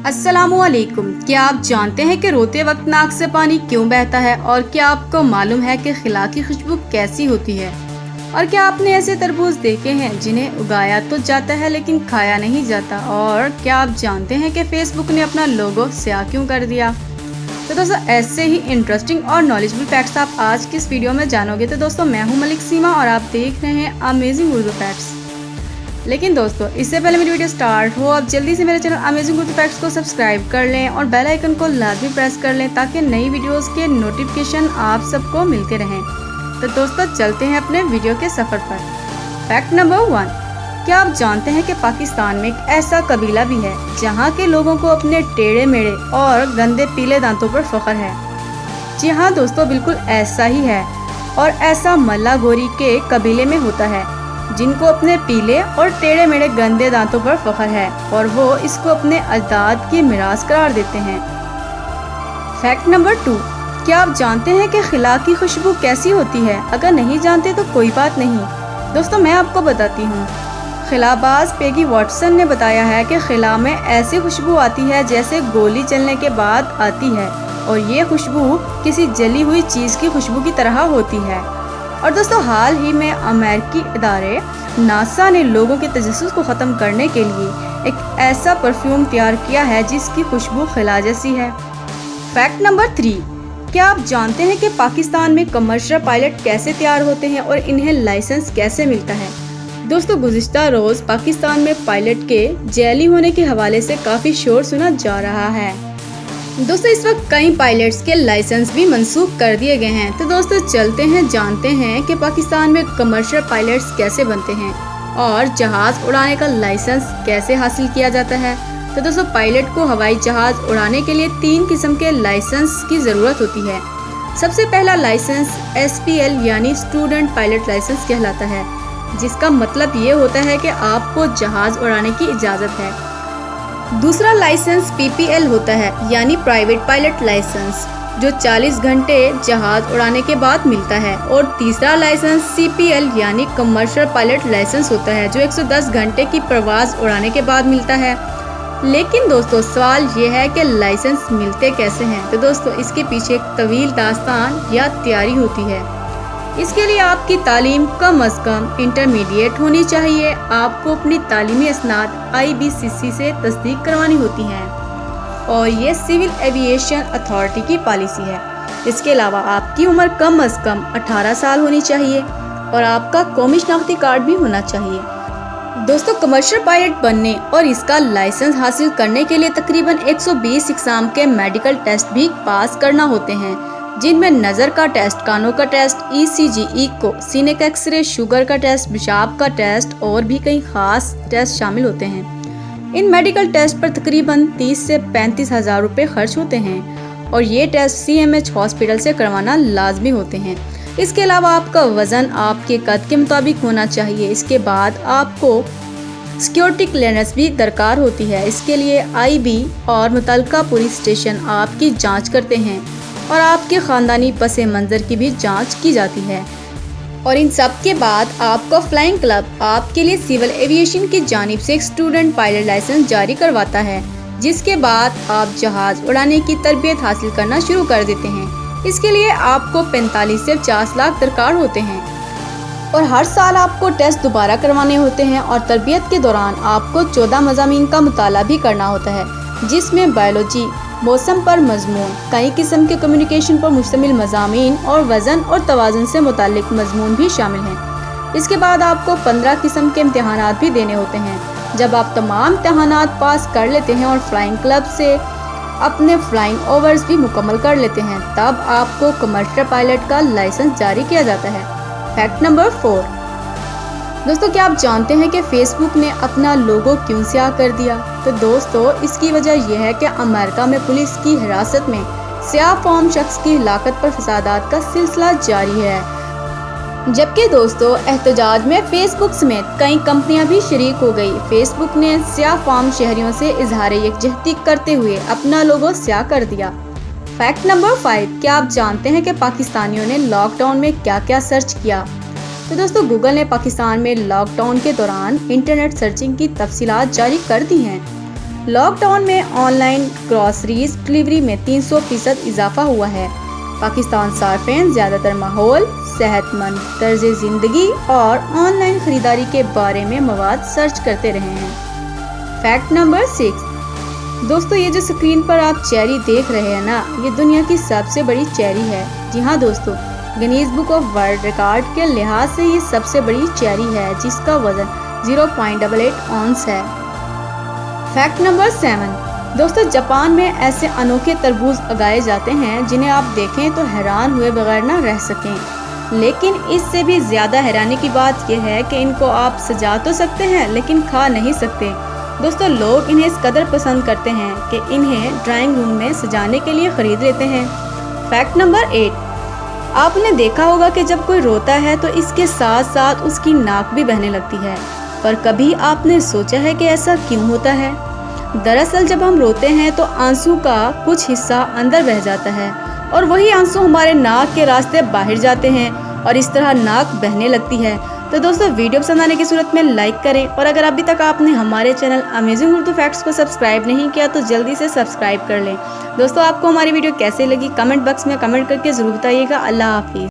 अस्सलामुअलैकुम। क्या आप जानते हैं कि रोते वक्त नाक से पानी क्यों बहता है? और क्या आपको मालूम है कि खिला की खुशबू कैसी होती है? और क्या आपने ऐसे तरबूज देखे हैं जिन्हें उगाया तो जाता है लेकिन खाया नहीं जाता? और क्या आप जानते हैं कि फेसबुक ने अपना लोगो स्याह क्यों कर दिया? तो दोस्तों, ऐसे ही इंटरेस्टिंग और नॉलेजेबल फैक्ट्स आप आज की इस वीडियो में जानोगे। तो दोस्तों, मैं हूं मलिक सीमा और आप देख रहे हैं अमेजिंग उर्दू फैक्ट्स। लेकिन दोस्तों, इससे पहले मेरी वीडियो स्टार्ट हो, आप जल्दी से मेरे चैनल अमेजिंग उर्दू फैक्ट्स को सब्सक्राइब कर लें और बेल आइकन को लाजमी प्रेस कर लें ताकि नई वीडियोस के नोटिफिकेशन आप सबको मिलते रहें। तो दोस्तों, चलते हैं अपने वीडियो के सफ़र पर। फैक्ट नंबर 1, क्या आप जानते हैं कि पाकिस्तान में एक ऐसा कबीला भी है जहाँ के लोगों को अपने टेढ़े मेढ़े और गंदे पीले दांतों पर फख्र है? जी हाँ दोस्तों, बिल्कुल ऐसा ही है। और ऐसा मल्ला गोरी के कबीले में होता है जिनको अपने पीले और टेढ़े मेढ़े गंदे दांतों पर फख्र है और वो इसको अपने अजदाद की मिरास करार देते हैं। फैक्ट नंबर 2, क्या आप जानते हैं कि खिला की खुशबू कैसी होती है? अगर नहीं जानते तो कोई बात नहीं दोस्तों, मैं आपको बताती हूँ। खिलाबाज पेगी वाटसन ने बताया है कि खिला में ऐसी खुशबू आती है जैसे गोली चलने के बाद आती है और ये खुशबू किसी जली हुई चीज़ की खुशबू की तरह होती है। और दोस्तों, हाल ही में अमेरिकी इदारे नासा ने लोगों के तजस्सुस को ख़त्म करने के लिए एक ऐसा परफ्यूम तैयार किया है जिसकी खुशबू खिला जैसी है। फैक्ट नंबर 3, क्या आप जानते हैं कि पाकिस्तान में कमर्शियल पायलट कैसे तैयार होते हैं और इन्हें लाइसेंस कैसे मिलता है? दोस्तों, गुज़िश्ता रोज़ पाकिस्तान में पायलट के जैली होने के हवाले से काफ़ी शोर सुना जा रहा है। दोस्तों, इस वक्त कई पायलट्स के लाइसेंस भी मंसूख कर दिए गए हैं। तो दोस्तों, चलते हैं जानते हैं कि पाकिस्तान में कमर्शियल पायलट्स कैसे बनते हैं और जहाज़ उड़ाने का लाइसेंस कैसे हासिल किया जाता है। तो दोस्तों, पायलट को हवाई जहाज़ उड़ाने के लिए 3 किस्म के लाइसेंस की ज़रूरत होती है। सबसे पहला लाइसेंस SPL यानी स्टूडेंट पायलट लाइसेंस कहलाता है, जिसका मतलब ये होता है कि आपको जहाज़ उड़ाने की इजाज़त है। दूसरा लाइसेंस PPL होता है यानी प्राइवेट पायलट लाइसेंस, जो 40 घंटे जहाज़ उड़ाने के बाद मिलता है। और तीसरा लाइसेंस CPL यानी कमर्शियल पायलट लाइसेंस होता है, जो 110 घंटे की परवाज़ उड़ाने के बाद मिलता है। लेकिन दोस्तों, सवाल ये है कि लाइसेंस मिलते कैसे हैं? तो दोस्तों, इसके पीछे एक तवील दास्तान या तैयारी होती है। इसके लिए आपकी तालीम कम अज़ कम इंटरमीडिएट होनी चाहिए। आपको अपनी तालीमी असनाद IBCC से तस्दीक करवानी होती हैं और ये सिविल एविएशन अथॉरिटी की पॉलिसी है। इसके अलावा आपकी उम्र कम अज़ कम 18 साल होनी चाहिए और आपका कौमी शनाख्ती कार्ड भी होना चाहिए। दोस्तों, कमर्शियल पायलट बनने और इसका लाइसेंस हासिल करने के लिए तकरीबन 120 एग्ज़ाम के मेडिकल टेस्ट भी पास करना होते हैं, जिनमें नज़र का टेस्ट, कानों का टेस्ट, ECG इको, सीने का एक्सरे, शुगर का टेस्ट, पेशाब का टेस्ट और भी कई ख़ास टेस्ट शामिल होते हैं। इन मेडिकल टेस्ट पर तकरीबन 30 से 35 हज़ार रुपये खर्च होते हैं और ये टेस्ट CMH हॉस्पिटल से करवाना लाजमी होते हैं। इसके अलावा आपका वज़न आपके कद के मुताबिक होना चाहिए। इसके बाद आपको सिक्योरिटी क्लियरेंस भी दरकार होती है। इसके लिए IB और मुतल्लिका पुलिस स्टेशन आपकी जाँच करते हैं और आपके ख़ानदानी पस मंज़र की भी जांच की जाती है। और इन सब के बाद आपका फ्लाइंग क्लब आपके लिए सिविल एविएशन की जानिब से एक स्टूडेंट पायलट लाइसेंस जारी करवाता है, जिसके बाद आप जहाज़ उड़ाने की तरबियत हासिल करना शुरू कर देते हैं। इसके लिए आपको 45 से 50 लाख दरकार होते हैं और हर साल आपको टेस्ट दोबारा करवाने होते हैं। और तरबियत के दौरान आपको 14 मज़ामीन का मुताला भी करना होता है, जिसमें बायोलॉजी, मौसम पर मजमून, कई किस्म के कम्युनिकेशन पर मुश्तमिल मज़ामीन और वज़न और तवाज़ुन से मुताल्लिक मजमून भी शामिल हैं। इसके बाद आपको 15 किस्म के इम्तिहानात भी देने होते हैं। जब आप तमाम इम्तिहानात पास कर लेते हैं और फ्लाइंग क्लब से अपने फ्लाइंग ओवर्स भी मुकम्मल कर लेते हैं, तब आपको कमर्शियल पायलट का लाइसेंस जारी किया जाता है। फैक्ट नंबर 4, दोस्तों, क्या आप जानते हैं कि फेसबुक ने अपना लोगो क्यों स्याह कर दिया? तो दोस्तों, इसकी वजह यह है कि अमेरिका में पुलिस की हिरासत में स्याह फॉर्म शख्स की हिलाकत पर फसादात का सिलसिला जारी है। जबकि दोस्तों, एहतजाज में फेसबुक समेत कई कंपनियां भी शरीक हो गई। फेसबुक ने स्याह फॉर्म शहरियों से इजहार यकजहती करते हुए अपना लोगो स्याह कर दिया। फैक्ट नंबर 5, क्या आप जानते हैं कि पाकिस्तानियों ने लॉकडाउन में क्या क्या सर्च किया? तो दोस्तों, गूगल ने पाकिस्तान में लॉकडाउन के दौरान इंटरनेट सर्चिंग की तफसीलात जारी कर दी हैं। लॉक डाउन में ऑनलाइन ग्रॉसरीज डिलीवरी में 300% इजाफा हुआ है। पाकिस्तान सार्फिन ज़्यादातर माहौल, सेहतमंद तर्ज ज़िंदगी और ऑनलाइन ख़रीदारी के बारे में मवाद सर्च करते रहे हैं। Fact number 6। दोस्तों, ये जो स्क्रीन पर आप चेरी देख रहे हैं ना, ये दुनिया की सबसे बड़ी चेरी है। जी हाँ दोस्तों, Guinness book of world record के लिहाज से ये सबसे बड़ी चेरी है जिसका वजन 0.88 ऑन्स है। Fact number 7। दोस्तों, जापान में ऐसे अनोखे तरबूज उगाए जाते हैं जिन्हें आप देखें तो हैरान हुए बगैर ना रह सकें। लेकिन इससे भी ज़्यादा हैरानी की बात यह है कि इनको आप सजा तो सकते हैं लेकिन खा नहीं सकते। दोस्तों, लोग इन्हें इस कदर पसंद करते हैं कि इन्हें ड्राइंग रूम में सजाने के लिए ख़रीद लेते हैं। Fact number 8। आपने देखा होगा कि जब कोई रोता है तो इसके साथ साथ उसकी नाक भी बहने लगती है, पर कभी आपने सोचा है कि ऐसा क्यों होता है? दरअसल जब हम रोते हैं तो आंसू का कुछ हिस्सा अंदर बह जाता है और वही आंसू हमारे नाक के रास्ते बाहर जाते हैं और इस तरह नाक बहने लगती है। तो दोस्तों, वीडियो पसंद आने की सूरत में लाइक करें और अगर अभी तक आपने हमारे चैनल अमेजिंग उर्दू फैक्ट्स को सब्सक्राइब नहीं किया तो जल्दी से सब्सक्राइब कर लें। दोस्तों, आपको हमारी वीडियो कैसे लगी कमेंट बॉक्स में कमेंट करके ज़रूर बताइएगा। अल्लाह हाफिज़।